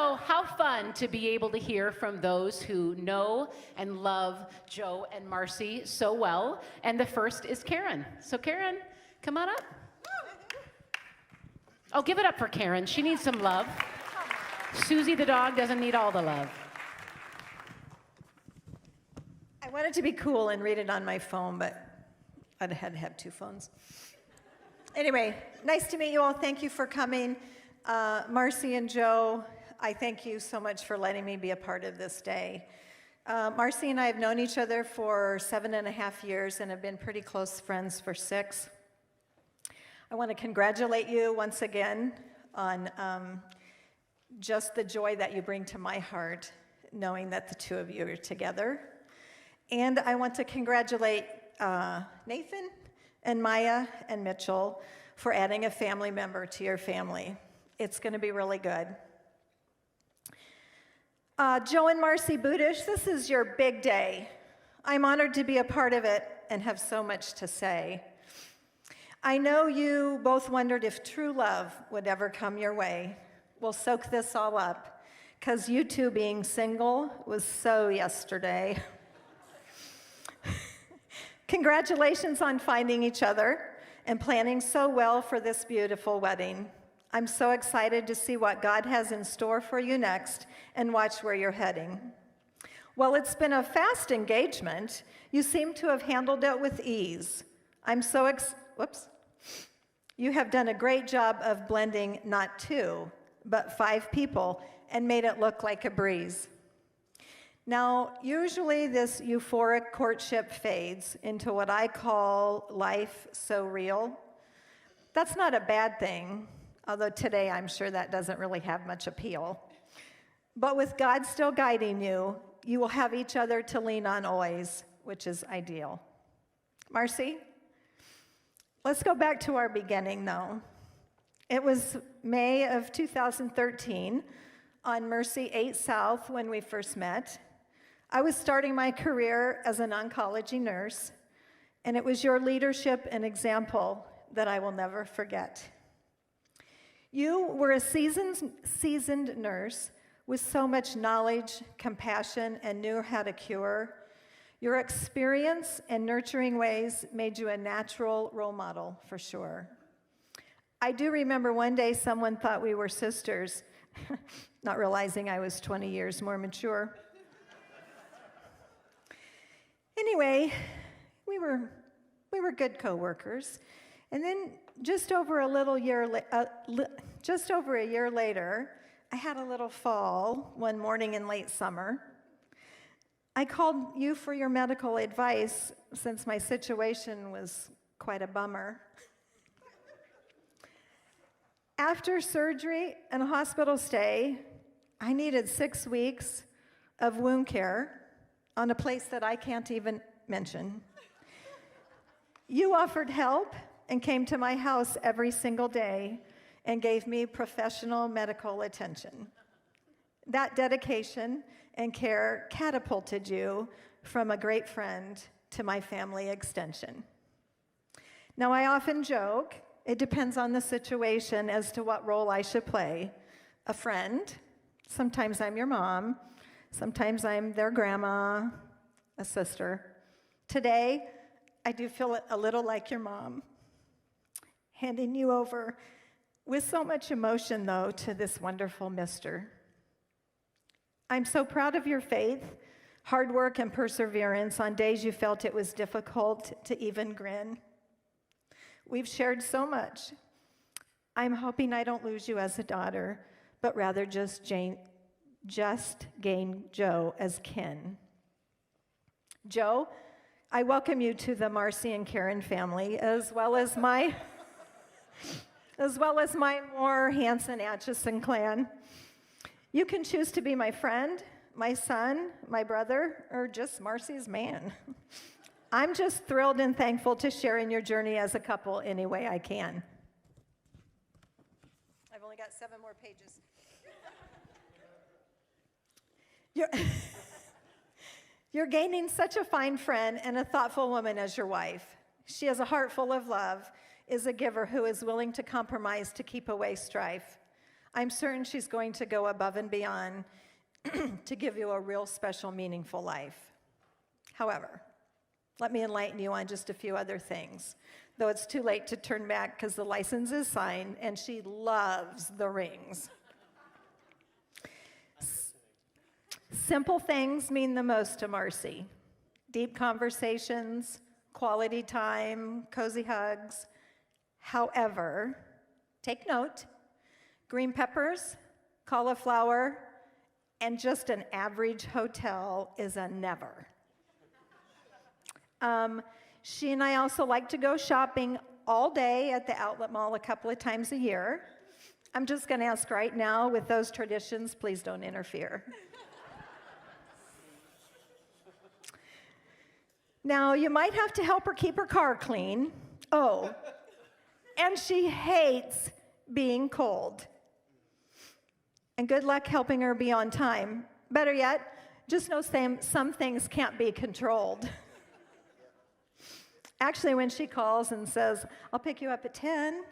So how fun to be able to hear from those who know and love Joe and Marcy so well. And the first is Karen. So Karen, come on up. Oh, give it up for Karen. She needs some love. Susie the dog doesn't need all the love. I wanted to be cool and read it on my phone, but I had to have two phones. Anyway, nice to meet you all. Thank you for coming. Marcy and Joe, I thank you so much for letting me be a part of this day. Marcy and I have known each other for 7.5 years and have been pretty close friends for 6. I want to congratulate you once again on just the joy that you bring to my heart, knowing that the two of you are together. And I want to congratulate Nathan and Maya and Mitchell for adding a family member to your family. It's going to be really good. Joe and Marcy Budish, this is your big day. I'm honored to be a part of it and have so much to say. I know you both wondered if true love would ever come your way. We'll soak this all up, because you two being single was so yesterday. Congratulations on finding each other and planning so well for this beautiful wedding. I'm so excited to see what God has in store for you next and watch where you're heading. Well, it's been a fast engagement. You seem to have handled it with ease. I'm so You have done a great job of blending not 2, but 5 people and made it look like a breeze. Now, usually this euphoric courtship fades into what I call life so real. That's not a bad thing, although today I'm sure that doesn't really have much appeal. But with God still guiding you, you will have each other to lean on always, which is ideal. Marcy, let's go back to our beginning, though. It was May of 2013 on Mercy 8 South when we first met. I was starting my career as an oncology nurse, and it was your leadership and example that I will never forget. You were a seasoned nurse with so much knowledge, compassion, and knew how to cure. Your experience and nurturing ways made you a natural role model, for sure. I do remember one day someone thought we were sisters, not realizing I was 20 years more mature. Anyway, we were good coworkers, and then just over a year later, I had a little fall one morning in late summer. I called you for your medical advice since my situation was quite a bummer. After surgery and a hospital stay, I needed 6 weeks of wound care on a place that I can't even mention. You offered help and came to my house every single day and gave me professional medical attention. That dedication and care catapulted you from a great friend to my family extension. Now, I often joke, it depends on the situation as to what role I should play. A friend, sometimes I'm your mom, sometimes I'm their grandma, a sister. Today, I do feel a little like your mom, handing you over with so much emotion, though, to this wonderful mister. I'm so proud of your faith, hard work, and perseverance on days you felt it was difficult to even grin. We've shared so much. I'm hoping I don't lose you as a daughter, but rather just gain Joe as kin. Joe, I welcome you to the Marcy and Karen family, as well as my more Hanson Atchison clan. You can choose to be my friend, my son, my brother, or just Marcy's man. I'm just thrilled and thankful to share in your journey as a couple any way I can. I've only got 7 more pages. You're gaining such a fine friend and a thoughtful woman as your wife. She has a heart full of love, is a giver who is willing to compromise to keep away strife. I'm certain she's going to go above and beyond to give you a real special, meaningful life. However, let me enlighten you on just a few other things, though it's too late to turn back because the license is signed and she loves the rings. Simple things mean the most to Marcy. Deep conversations, quality time, cozy hugs. However, take note, green peppers, cauliflower, and just an average hotel is a never. She and I also like to go shopping all day at the outlet mall a couple of times a year. I'm just going to ask right now, with those traditions, please don't interfere. Now, you might have to help her keep her car clean. Oh, and she hates being cold. And good luck helping her be on time. Better yet, just know some things can't be controlled. Actually, when she calls and says, I'll pick you up at 10,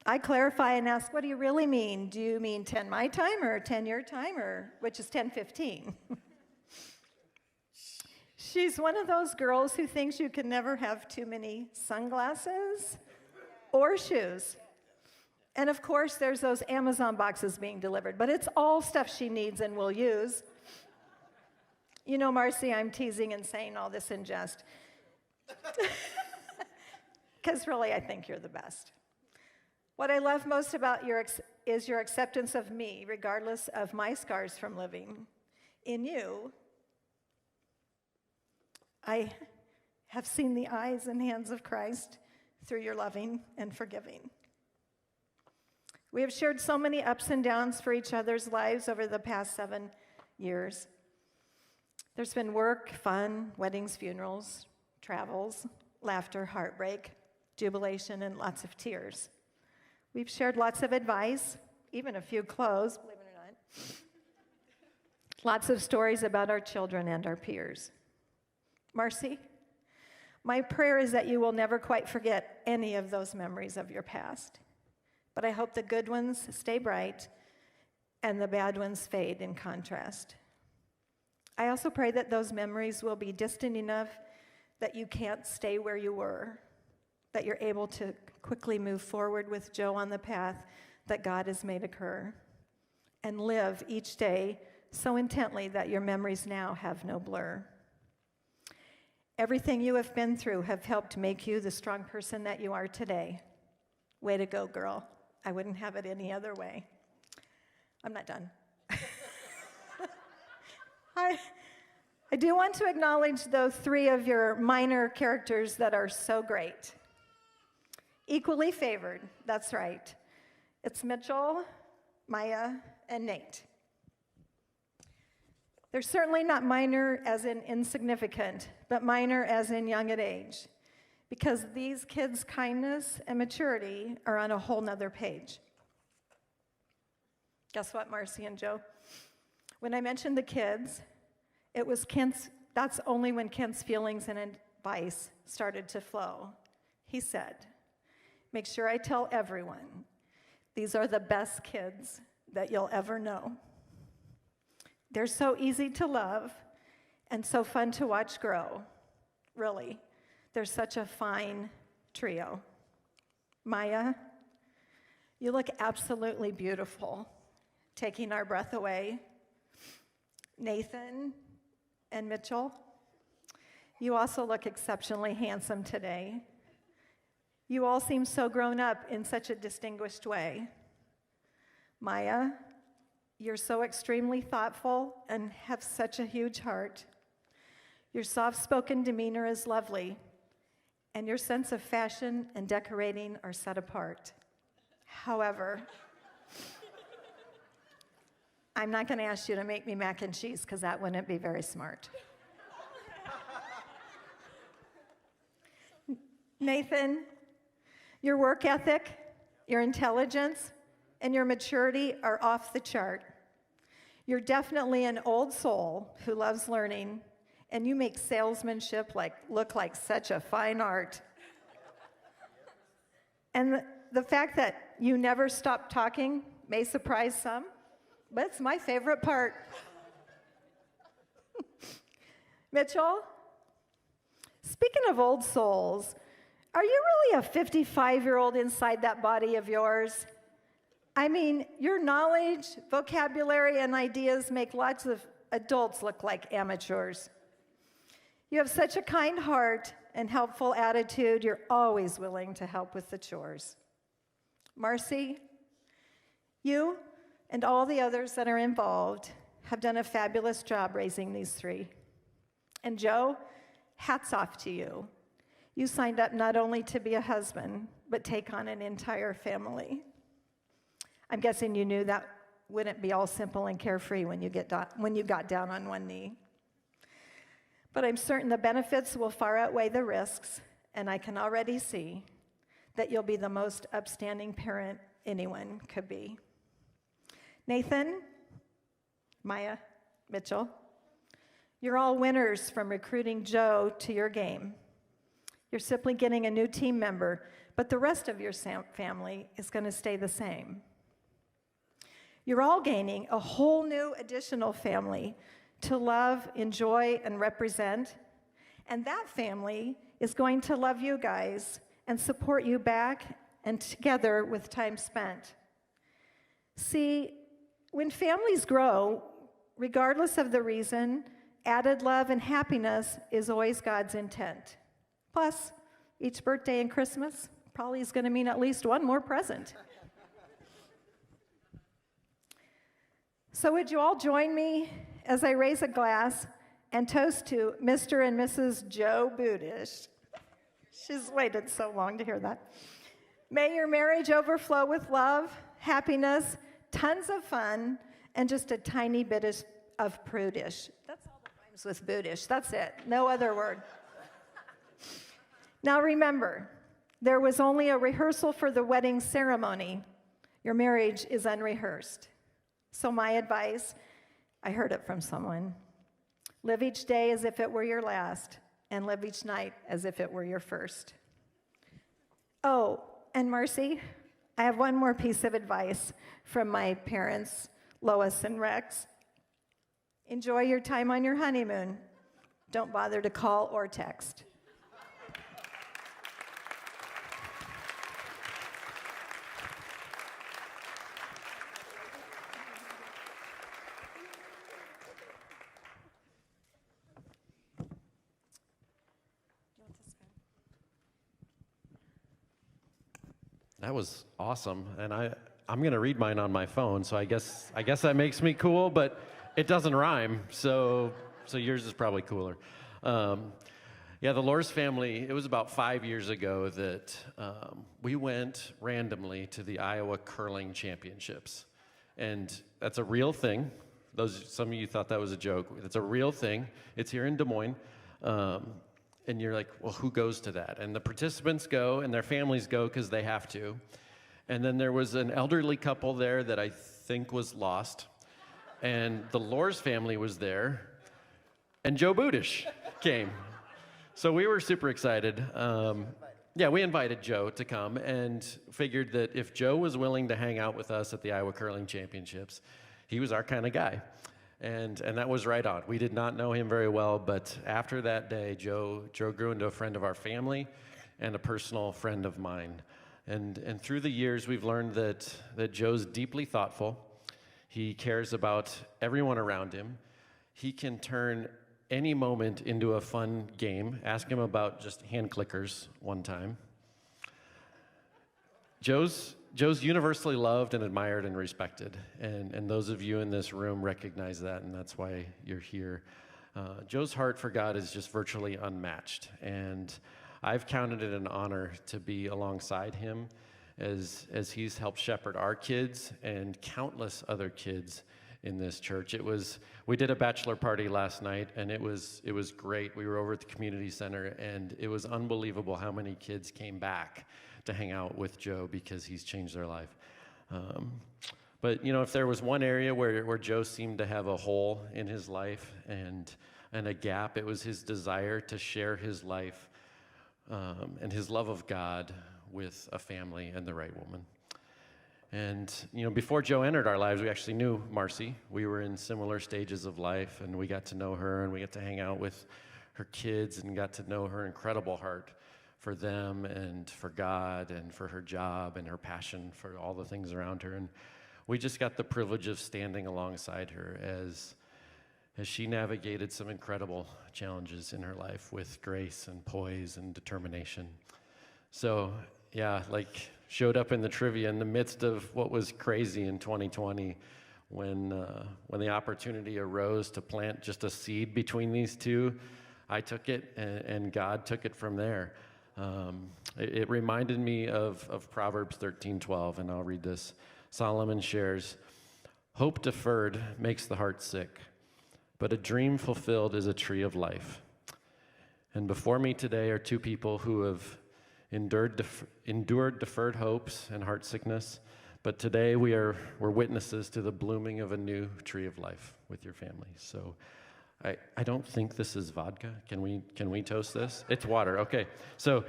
I clarify and ask, what do you really mean? Do you mean 10 my time or 10 your time, or which is 10:15? She's one of those girls who thinks you can never have too many sunglasses or shoes. And of course, there's those Amazon boxes being delivered, but it's all stuff she needs and will use. You know, Marcy, I'm teasing and saying all this in jest. Because really, I think you're the best. What I love most about is your acceptance of me, regardless of my scars from living. In you, I have seen the eyes and hands of Christ through your loving and forgiving. We have shared so many ups and downs for each other's lives over the past 7 years. There's been work, fun, weddings, funerals, travels, laughter, heartbreak, jubilation, and lots of tears. We've shared lots of advice, even a few clothes, believe it or not. Lots of stories about our children and our peers. Marcy, my prayer is that you will never quite forget any of those memories of your past. But I hope the good ones stay bright and the bad ones fade in contrast. I also pray that those memories will be distant enough that you can't stay where you were, that you're able to quickly move forward with Joe on the path that God has made occur, and live each day so intently that your memories now have no blur. Everything you have been through have helped make you the strong person that you are today. Way to go, girl. I wouldn't have it any other way. I'm not done. I do want to acknowledge, though, 3 of your minor characters that are so great. Equally favored, that's right. It's Mitchell, Maya, and Nate. They're certainly not minor as in insignificant, but minor as in young at age, because these kids' kindness and maturity are on a whole nother page. Guess what, Marcy and Joe? When I mentioned the kids, it was that's only when Kent's feelings and advice started to flow. He said, make sure I tell everyone, these are the best kids that you'll ever know. They're so easy to love and so fun to watch grow. Really, they're such a fine trio. Maya, you look absolutely beautiful, taking our breath away. Nathan and Mitchell, you also look exceptionally handsome today. You all seem so grown up in such a distinguished way. Maya, you're so extremely thoughtful and have such a huge heart. Your soft-spoken demeanor is lovely, and your sense of fashion and decorating are set apart. However, I'm not going to ask you to make me mac and cheese because that wouldn't be very smart. Nathan, your work ethic, your intelligence, and your maturity are off the chart. You're definitely an old soul who loves learning, and you make salesmanship look like such a fine art. And the fact that you never stop talking May surprise some, but it's my favorite part. Mitchell, speaking of old souls, are you really a 55-year-old inside that body of yours? I mean, your knowledge, vocabulary, and ideas make lots of adults look like amateurs. You have such a kind heart and helpful attitude. You're always willing to help with the chores. Marcy, you and all the others that are involved have done a fabulous job raising these three. And Joe, hats off to you. You signed up not only to be a husband, but take on an entire family. I'm guessing you knew that wouldn't be all simple and carefree when you got down on one knee. But I'm certain the benefits will far outweigh the risks, and I can already see that you'll be the most upstanding parent anyone could be. Nathan, Maya, Mitchell, you're all winners from recruiting Joe to your game. You're simply getting a new team member, but the rest of your family is going to stay the same. You're all gaining a whole new additional family to love, enjoy, and represent, and that family is going to love you guys and support you back and together with time spent. See, when families grow, regardless of the reason, added love and happiness is always God's intent. Plus, each birthday and Christmas probably is going to mean at least one more present. So would you all join me as I raise a glass and toast to Mr. and Mrs. Joe Budish? She's waited so long to hear that. May your marriage overflow with love, happiness, tons of fun, and just a tiny bit of prudish. That's all that rhymes with Budish. That's it. No other word. Now remember, there was only a rehearsal for the wedding ceremony. Your marriage is unrehearsed. So my advice, I heard it from someone, live each day as if it were your last, and live each night as if it were your first. Oh, and Marcy, I have one more piece of advice from my parents, Lois and Rex. Enjoy your time on your honeymoon. Don't bother to call or text. That was awesome, and I'm gonna read mine on my phone, so I guess that makes me cool, but it doesn't rhyme, so yours is probably cooler. Yeah, the Lors family, it was about 5 years ago that we went randomly to the Iowa Curling Championships, and that's a real thing. Some of you thought that was a joke. It's a real thing. It's here in Des Moines. And you're like, well, who goes to that? And the participants go, and their families go because they have to. And then there was an elderly couple there that I think was lost. And the Lors family was there, and Joe Budish came. So we were super excited. Yeah, we invited Joe to come and figured that if Joe was willing to hang out with us at the Iowa Curling Championships, he was our kind of guy. And that was right on. We did not know him very well, but after that day, Joe grew into a friend of our family and a personal friend of mine. And through the years, we've learned that Joe's deeply thoughtful. He cares about everyone around him. He can turn any moment into a fun game. Ask him about just hand clickers one time. Joe's universally loved and admired and respected, and those of you in this room recognize that, and that's why you're here. Joe's heart for God is just virtually unmatched, and I've counted it an honor to be alongside him as he's helped shepherd our kids and countless other kids in this church. We did a bachelor party last night, and it was great. We were over at the community center, and it was unbelievable how many kids came back to hang out with Joe because he's changed their life. But if there was one area where Joe seemed to have a hole in his life and a gap, it was his desire to share his life and his love of God with a family and the right woman. And, before Joe entered our lives, we actually knew Marcy. We were in similar stages of life, and we got to know her, and we got to hang out with her kids and got to know her incredible heart for them and for God and for her job and her passion for all the things around her. And we just got the privilege of standing alongside her as she navigated some incredible challenges in her life with grace and poise and determination. So, yeah, showed up in the trivia in the midst of what was crazy in 2020 when the opportunity arose to plant just a seed between these two. I took it, and God took it from there. It reminded me of Proverbs 13:12, and I'll read this. Solomon shares, "Hope deferred makes the heart sick, but a dream fulfilled is a tree of life." And before me today are two people who have endured deferred hopes and heart sickness, but today we're witnesses to the blooming of a new tree of life with your family. So I don't think this is vodka. Can we toast this? It's water. Okay. So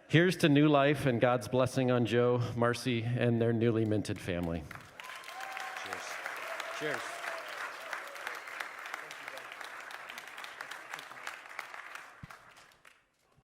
here's to new life and God's blessing on Joe, Marcy, and their newly minted family. Cheers. Cheers.